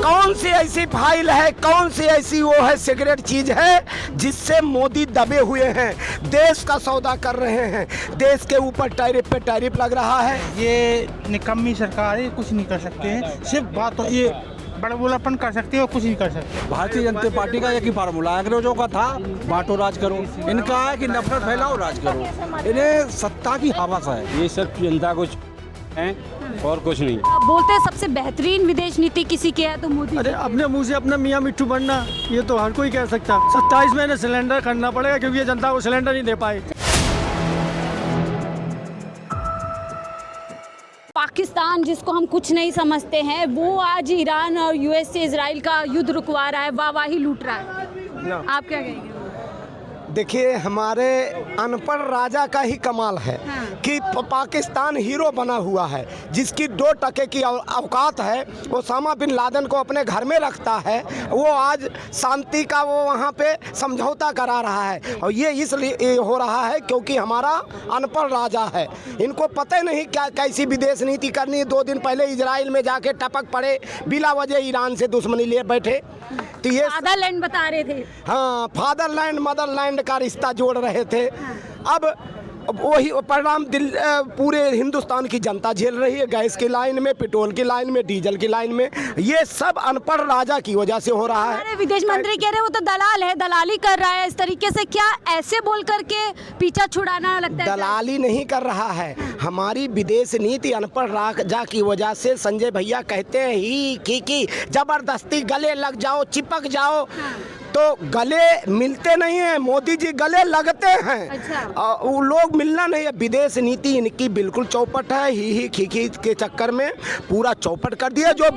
कौन सी ऐसी फाइल है, कौन सी ऐसी वो है सीक्रेट चीज है जिससे मोदी दबे हुए हैं, देश का सौदा कर रहे हैं, देश के ऊपर टैरिफ पे टैरिफ लग रहा है। ये निकम्मी सरकार है, कुछ नहीं कर सकते हैं, सिर्फ बात ये बड़बोलापन कर सकते हैं और कुछ नहीं कर सकते। भारतीय जनता पार्टी का एक ही फार्मूला है, अंग्रेजों का था बांटो राज करो, इनका है कि नफरत फैलाओ राज करो, इन्हें सत्ता की हवस है। ये सिर्फ जनता को है और कुछ नहीं। बोलते हैं सबसे बेहतरीन विदेश नीति किसी की है तो मोदी। अरे अपने मुंह से अपना मियाँ मिट्टू बनना ये तो हर कोई कह सकता। 27 महीने सिलेंडर करना पड़ेगा क्योंकि ये जनता को सिलेंडर नहीं दे पाए। पाकिस्तान जिसको हम कुछ नहीं समझते हैं वो आज ईरान और यूएस से इजराइल का युद्ध रुकवा रहा है, वाहवाही लूट रहा है। आप क्या कहेंगे? देखिए, हमारे अनपढ़ राजा का ही कमाल है कि पाकिस्तान हीरो बना हुआ है, जिसकी 2 टके की औकात है, ओसामा बिन लादेन को अपने घर में रखता है, वो आज शांति का वो वहाँ पे समझौता करा रहा है। और ये इसलिए हो रहा है क्योंकि हमारा अनपढ़ राजा है, इनको पता ही नहीं क्या कैसी विदेश नीति करनी। 2 दिन पहले इजराइल में जाके टपक पड़े, बिला वजह ईरान से दुश्मनी लिए बैठे। तो ये फादरलैंड बता रहे थे। हाँ, फादरलैंड मदरलैंड का रिश्ता जोड़ रहे थे। अब वही परिणाम पूरे हिंदुस्तान की जनता झेल रही है, गैस की लाइन में, पेट्रोल की लाइन में, डीजल की लाइन में। ये सब अनपढ़ राजा की वजह से हो रहा है। अरे विदेश मंत्री कह रहे वो तो दलाल है, दलाली कर रहा है। इस तरीके से क्या ऐसे बोल करके पीछा छुड़ाना लगता है? दलाली नहीं कर रहा है, हमारी विदेश नीति अनपढ़ राजा की वजह से। संजय भैया कहते हैं ही की जबरदस्ती गले लग जाओ, चिपक जाओ, तो गले मिलते नहीं हैं, मोदी जी गले लगते हैं। अच्छा। वो लोग मिलना नहीं है। विदेश नीति इनकी बिल्कुल चौपट है, ही खी के चक्कर में पूरा चौपट कर दिया। जो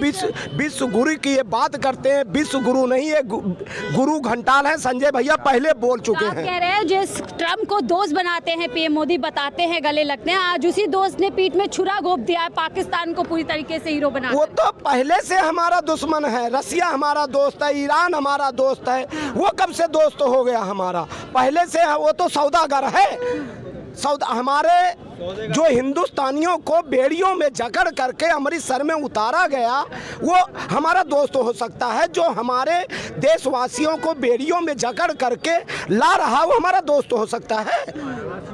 विश्व गुरु की ये बात करते हैं, विश्व गुरु नहीं है, गुरु घंटाल है। संजय भैया पहले बोल चुके हैं। कह रहे हैं जिस ट्रम्प को दोस्त बनाते हैं पीएम मोदी, बताते हैं गले लगते हैं, आज उसी दोस्त ने पीठ में छुरा घोंप दिया है, पाकिस्तान को पूरी तरीके से हीरो बना। वो तो पहले से हमारा दुश्मन है, रसिया हमारा दोस्त है, ईरान हमारा दोस्त है। वो कब से दोस्त हो गया हमारा? पहले से है, वो तो सौदागर है। हमारे जो हिंदुस्तानियों को बेड़ियों में जकड़ करके अमृतसर में उतारा गया, वो हमारा दोस्त हो सकता है। जो हमारे देशवासियों को बेड़ियों में जकड़ करके ला रहा, वो हमारा दोस्त हो सकता है।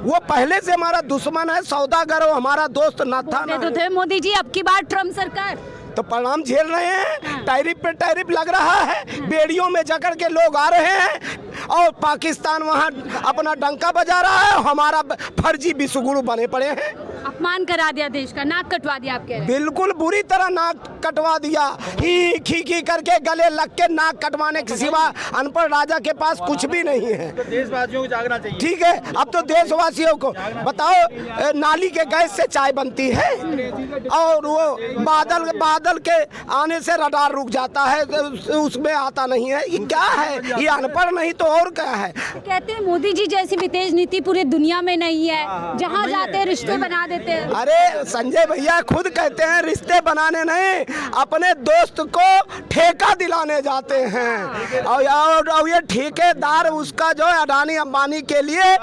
वो पहले से हमारा दुश्मन है, सौदागर। वो हमारा दोस्त न था। तो थे मोदी जी, अब की बार ट्रम्प सरकार तो परिणाम झेल रहे हैं। टैरिफ पे टैरिफ लग रहा है, बेड़ियों में जकड़ के लोग आ रहे हैं और पाकिस्तान वहाँ अपना डंका बजा रहा है। हमारा फर्जी विश्वगुरु बने पड़े हैं। अपमान करा दिया देश का, नाक कटवा दिया। आप कह रहे हैं बिल्कुल बुरी तरह नाक कटवा दिया, ही खी करके गले लग के नाक कटवाने के सिवा अनपढ़ राजा के पास कुछ भी नहीं है। तो देशवासियों को जागना चाहिए। ठीक है, अब तो देशवासियों को बताओ, नाली के गैस से चाय बनती है और वो बादल के आने से रडार रुक जाता है, उसमें आता नहीं है। ये क्या है? ये अनपढ़ नहीं तो और क्या है? कहते हैं मोदी जी जैसी विदेश नीति पूरी दुनिया में नहीं है, जहाँ जाते हैं रिश्ते बना देते हैं। अरे संजय भैया खुद कहते हैं रिश्ते बनाने नहीं, अपने दोस्त को ठेका दिलाने जाते हैं। और ये ठेकेदार उसका जो है अडानी अंबानी के लिए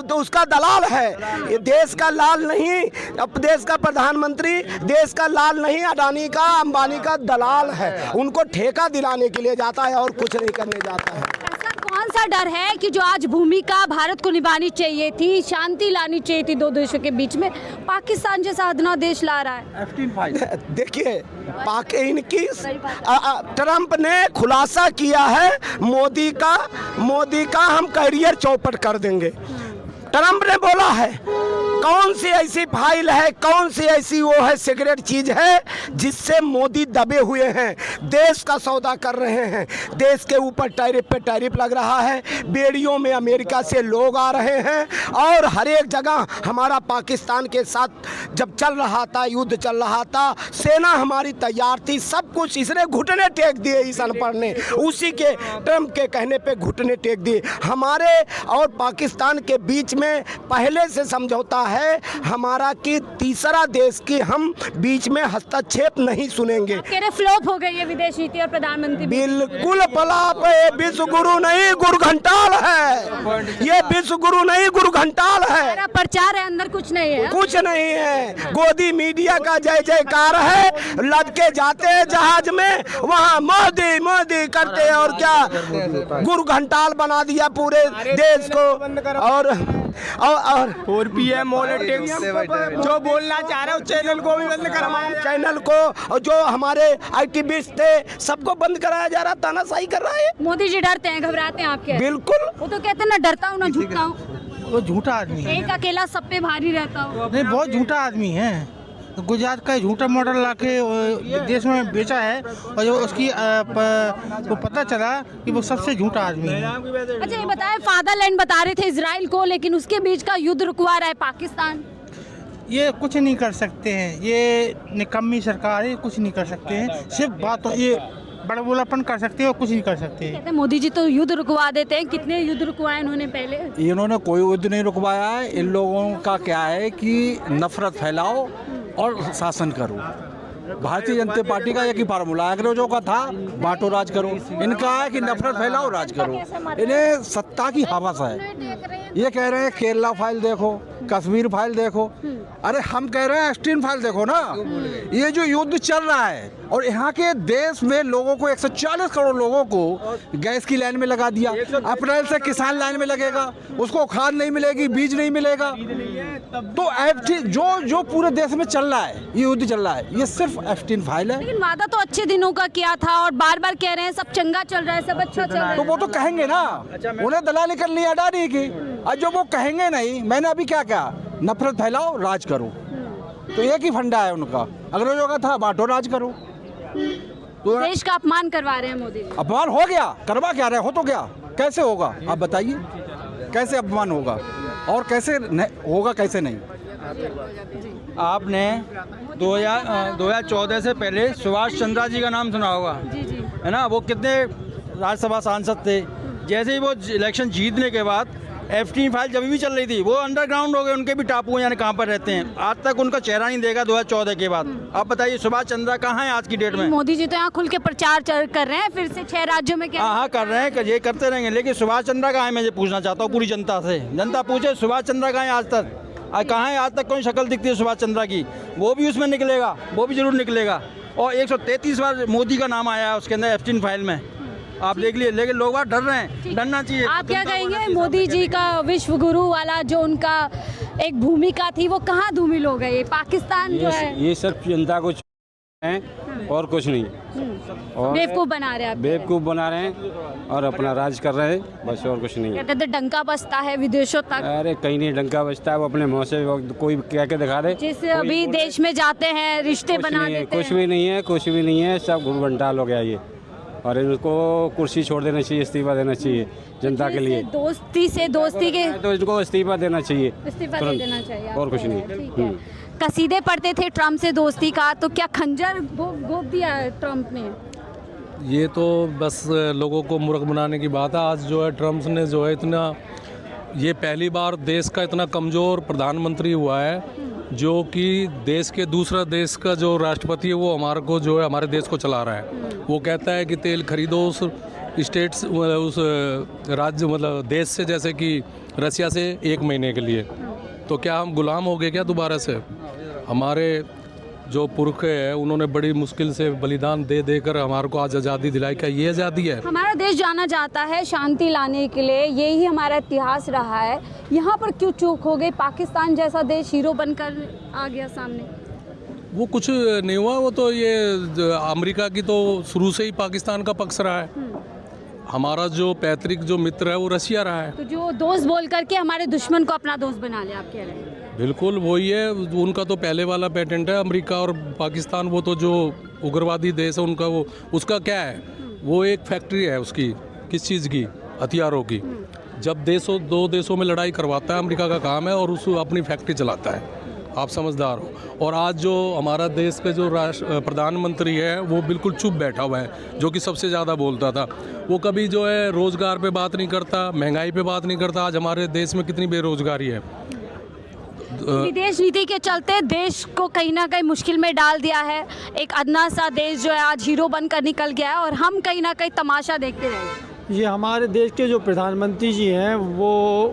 तो उसका दलाल है। ये देश का लाल नहीं, अब देश का प्रधानमंत्री देश का लाल नहीं, अडानी का अंबानी का दलाल है। उनको ठेका दिलाने के लिए जाता है और कुछ नहीं करने जाता है। कौन सा डर है कि जो आज भूमिका भारत को निभानी चाहिए थी, शांति लानी चाहिए थी 2 देशों के बीच में, पाकिस्तान जैसा अदना देश ला रहा है? देखिए, इनकी ट्रंप ने खुलासा किया है मोदी का हम करियर चौपट कर देंगे। ट्रंप ने बोला है, कौन सी ऐसी फाइल है, कौन सी ऐसी वो है सीक्रेट चीज है जिससे मोदी दबे हुए हैं, देश का सौदा कर रहे हैं, देश के ऊपर टैरिफ पे टैरिफ लग रहा है, बेड़ियों में अमेरिका से लोग आ रहे हैं और हर एक जगह हमारा पाकिस्तान के साथ जब चल रहा था, युद्ध चल रहा था, सेना हमारी तैयार थी, सब कुछ। इसने घुटने टेक दिए, इस अनपढ़ ने उसी के ट्रंप के कहने पे घुटने टेक दिए। हमारे और पाकिस्तान के बीच इसमें पहले से समझौता है हमारा कि तीसरा देश की हम बीच में हस्तक्षेप नहीं सुनेंगे। कह रहे फ्लॉप हो गई है विदेश नीति और प्रधानमंत्री बिल्कुल फ्लॉप है। विश्व गुरु नहीं गुरु घंटाल है, ये विश्व गुरु नहीं गुरु घंटाल है। सारा प्रचार है, अंदर कुछ नहीं है। कुछ नहीं है। गोदी मीडिया का जय जयकार है, लद के जाते हैं जहाज में, वहाँ मोदी मोदी करते और क्या गुरु घंटाल बना दिया पूरे देश को। और पीएम जो बोलना चाह रहे हो चैनल को भी बंद करवाया, चैनल को और जो हमारे एक्टिविस्ट थे सबको बंद कराया जा रहा, तानाशाही कर रहा है। मोदी जी डरते हैं, घबराते हैं आपके? बिल्कुल। वो तो कहते हैं ना डरता हूँ ना झुकता हूँ। वो झूठा आदमी है, एक अकेला सब पे भारी रहता हूँ। नहीं बहुत झूठा आदमी है। तो गुजरात का झूठा मॉडल लाके देश में बेचा है और जो उसकी को पता चला कि वो सबसे झूठा आदमी है। अच्छा ये बताएं, फादरलैंड बता रहे थे इजराइल को, लेकिन उसके बीच का युद्ध रुकवा रहा है पाकिस्तान। ये कुछ नहीं कर सकते हैं, ये निकम्मी सरकार है, कुछ नहीं कर सकते हैं। सिर्फ बात ये बड़बोलापन कर सकते हैं और कुछ नहीं कर सकते। कहते हैं मोदी जी तो युद्ध रुकवा देते हैं। कितने युद्ध रुकवाए इन्होंने पहले? इन्होंने कोई युद्ध नहीं रुकवाया है। इन लोगों का क्या है कि नफरत फैलाओ और शासन करो। भारतीय जनता पार्टी का एक ही फार्मूला है, अंग्रेजों का था बांटो राज करो। इनका है कि नफरत फैलाओ राज करो। इन्हें सत्ता की हवस है। ये कह रहे हैं केरला फाइल देखो, कश्मीर फाइल देखो। अरे हम कह रहे हैं एप्स्टीन फाइल देखो ना। ये जो युद्ध चल रहा है और यहाँ के देश में लोगों को 140 करोड़ लोगों को गैस की लाइन में लगा दिया। अप्रैल से किसान लाइन में लगेगा, उसको खाद नहीं मिलेगी, बीज नहीं मिलेगा। तो एप्स्टीन जो पूरे देश में चल रहा है, ये युद्ध चल रहा है, ये सिर्फ एप्स्टीन फाइल है। लेकिन वादा तो अच्छे दिनों का किया था और बार बार कह रहे हैं सब चंगा चल रहा है, सब अच्छा चल रहा है। तो वो तो कहेंगे ना, उन्हें दलाली करनी है अडानी की। और जो वो कहेंगे नहीं, मैंने अभी क्या कहा, नफरत फैलाओ राज करो। तो एक ही फंडा है उनका, अंग्रेजों का था बांटो राज करो। तो देश का अपमान करवा रहे हैं मोदी जी। अपमान हो गया, करवा क्या रहे हो तो क्या, कैसे होगा आप बताइए, कैसे अपमान होगा और कैसे होगा कैसे नहीं। आपने 2014 से पहले सुभाष चंद्रा जी का नाम सुना होगा, है ना? वो कितने राज्यसभा सांसद थे। जैसे ही वो इलेक्शन जीतने के बाद एप्स्टीन फाइल जब भी चल रही थी, वो अंडरग्राउंड हो गए, उनके भी टापू यानी कहाँ पर रहते हैं। आज तक उनका चेहरा नहीं देखा 2014 के बाद। आप बताइए सुभाष चंद्रा कहाँ है आज की डेट में? मोदी जी तो यहाँ खुल के प्रचार कर रहे हैं फिर से 6 राज्यों में। क्या हाँ कर रहे हैं, ये करते रहेंगे, लेकिन सुभाष चंद्रा कहाँ है? मैं ये पूछना चाहता हूँ पूरी जनता से। जनता पूछे सुभाष चंद्रा कहाँ है आज तक? कहाँ है आज तक? कोई शक्ल दिखती है सुभाष चंद्रा की? वो भी उसमें निकलेगा, वो भी जरूर निकलेगा। और 133 बार मोदी का नाम आया है उसके अंदर एप्स्टीन फाइल में, आप देख लिए। लेकिन लोग बात डर रहे हैं, डरना चाहिए। आप क्या कहेंगे, मोदी जी का विश्व गुरु वाला जो उनका एक भूमिका थी वो कहाँ धूमिल हो गई? पाकिस्तान जो है ये सिर्फ जनता को है और कुछ नहीं। और बेवकूफ बना रहे हैं, बेवकूफ बना रहे हैं और अपना राज कर रहे हैं, बस और कुछ नहीं है। कहते थे डंका बजता है विदेशों तक। अरे कहीं नहीं डंका बजता है, वो अपने मुँह से कोई कह के दिखा दे। जिस अभी देश में जाते हैं रिश्ते बना देते हैं। कुछ भी नहीं है, कुछ भी नहीं है, सब घूम घंटाल हो गया ये। और इनको कुर्सी छोड़ देना चाहिए, इस्तीफा देना चाहिए जनता के लिए। दोस्ती के तो इनको इस्तीफा देना चाहिए, इस्तीफा दे देना चाहिए और कुछ नहीं। ठीक है। कसीदे पढ़ते थे ट्रम्प से दोस्ती का, तो क्या खंजर घोंप दिया है ट्रम्प ने? ये तो बस लोगों को मूर्ख बनाने की बात है। आज जो है ट्रम्प ने जो है इतना, ये पहली बार देश का इतना कमज़ोर प्रधानमंत्री हुआ है जो कि देश के दूसरा देश का जो राष्ट्रपति है वो हमारे को जो है हमारे देश को चला रहा है। वो कहता है कि तेल खरीदो उस स्टेट्स उस राज्य मतलब देश से, जैसे कि रसिया से 1 महीने के लिए। तो क्या हम गुलाम हो गए क्या दोबारा से? हमारे जो पुरखे हैं उन्होंने बड़ी मुश्किल से बलिदान दे देकर हमारे को आज आज़ादी दिलाई। क्या ये आज़ादी है? हमारा देश जाना जाता है शांति लाने के लिए, यही हमारा इतिहास रहा है। यहाँ पर क्यों चूक हो गई? पाकिस्तान जैसा देश हीरो बनकर आ गया सामने। वो कुछ नहीं हुआ, वो तो ये अमेरिका की तो शुरू से ही पाकिस्तान का पक्ष रहा है। हमारा जो पैतृक जो मित्र है वो रसिया रहा है। तो जो दोस्त बोल करके हमारे दुश्मन को अपना दोस्त बना लिया, आप कह रहे हैं? बिल्कुल वही है, उनका तो पहले वाला पैटेंट है। अमेरिका और पाकिस्तान वो तो जो उग्रवादी देश है उनका, वो उसका क्या है, वो एक फैक्ट्री है उसकी, किस चीज़ की? हथियारों की। जब दो देशों में लड़ाई करवाता है अमेरिका का काम है, और उस अपनी फैक्ट्री चलाता है। आप समझदार हो। और आज जो हमारा देश के जो प्रधानमंत्री है वो बिल्कुल चुप बैठा हुआ है, जो कि सबसे ज़्यादा बोलता था। वो कभी जो है रोज़गार पे बात नहीं करता, महंगाई पे बात नहीं करता। आज हमारे देश में कितनी बेरोजगारी है। विदेश नीति के चलते देश को कहीं ना कहीं मुश्किल में डाल दिया है। एक अदना सा देश जो है आज हीरो बनकर निकल गया है और हम कहीं ना कहीं तमाशा देखते रहे। ये हमारे देश के जो प्रधानमंत्री जी हैं वो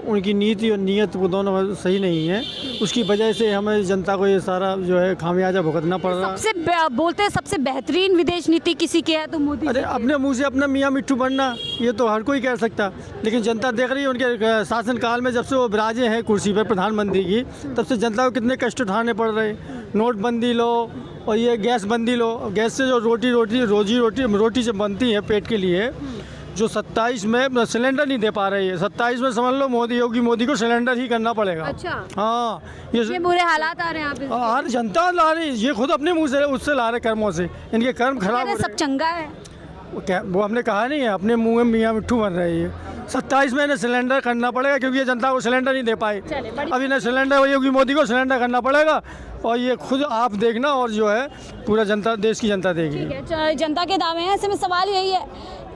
उनकी नीति और नीयत वो दोनों सही नहीं है। उसकी वजह से हमें जनता को ये सारा जो है खामियाजा भुगतना पड़ रहा है। बोलते हैं सबसे बेहतरीन विदेश नीति किसी की है तो मोदी। अरे अपने मुंह से अपना मियाँ मिट्ठू बनना ये तो हर कोई कह सकता, लेकिन जनता देख रही है उनके शासनकाल में जब से वो विराजे हैं कुर्सी पर प्रधानमंत्री की, तब से जनता को कितने कष्ट उठाने पड़ रहे हैं। नोटबंदी लो और ये गैस बंदी लो, गैस से जो रोटी जो बनती है पेट के लिए, जो 27 में सिलेंडर नहीं दे पा रही है। 27 में समझ लो मोदी को सिलेंडर ही करना पड़ेगा। अच्छा हाँ, ये बुरे हालात आ रहे हैं आप हर जनता ला रही, ये खुद अपने मुंह से उससे ला रहे कर्मों से, इनके कर्म खराब हो सब चंगा है। वो हमने कहा नहीं है, अपने मुंह में मियाँ मिट्ठू बन रही है। 27 में इन्हें सिलेंडर करना पड़ेगा क्योंकि ये जनता को सिलेंडर नहीं दे पाए। अब इन्हें सिलेंडर योगी मोदी को सिलेंडर करना पड़ेगा और ये खुद आप देखना और जो है पूरा जनता देश की जनता देखेगी। जनता के दावे हैं। ऐसे में सवाल यही है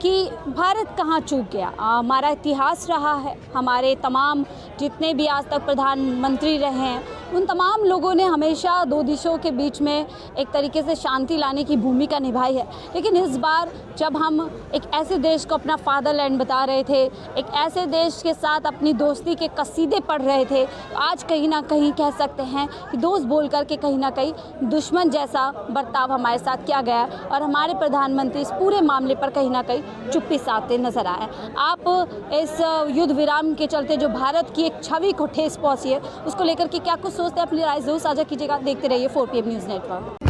कि भारत कहाँ चूक गया। हमारा इतिहास रहा है, हमारे तमाम जितने भी आज तक प्रधानमंत्री रहे हैं उन तमाम लोगों ने हमेशा दो देशों के बीच में एक तरीके से शांति लाने की भूमिका निभाई है। लेकिन इस बार जब हम एक ऐसे देश को अपना फादरलैंड बता रहे थे, एक ऐसे देश के साथ अपनी दोस्ती के कसीदे पढ़ रहे थे, तो आज कहीं ना कहीं कह सकते हैं कि दोस्त बोल करके कहीं ना कहीं दुश्मन जैसा बर्ताव हमारे साथ किया गया और हमारे प्रधानमंत्री इस पूरे मामले पर कहीं ना कहीं चुप्पी साधते नजर आए। आप इस युद्ध विराम के चलते जो भारत की एक छवि को ठेस पहुंची है उसको लेकर के क्या कुछ सोचते हैं, अपनी राय जरूर साझा कीजिएगा। देखते रहिए 4PM न्यूज़ नेटवर्क।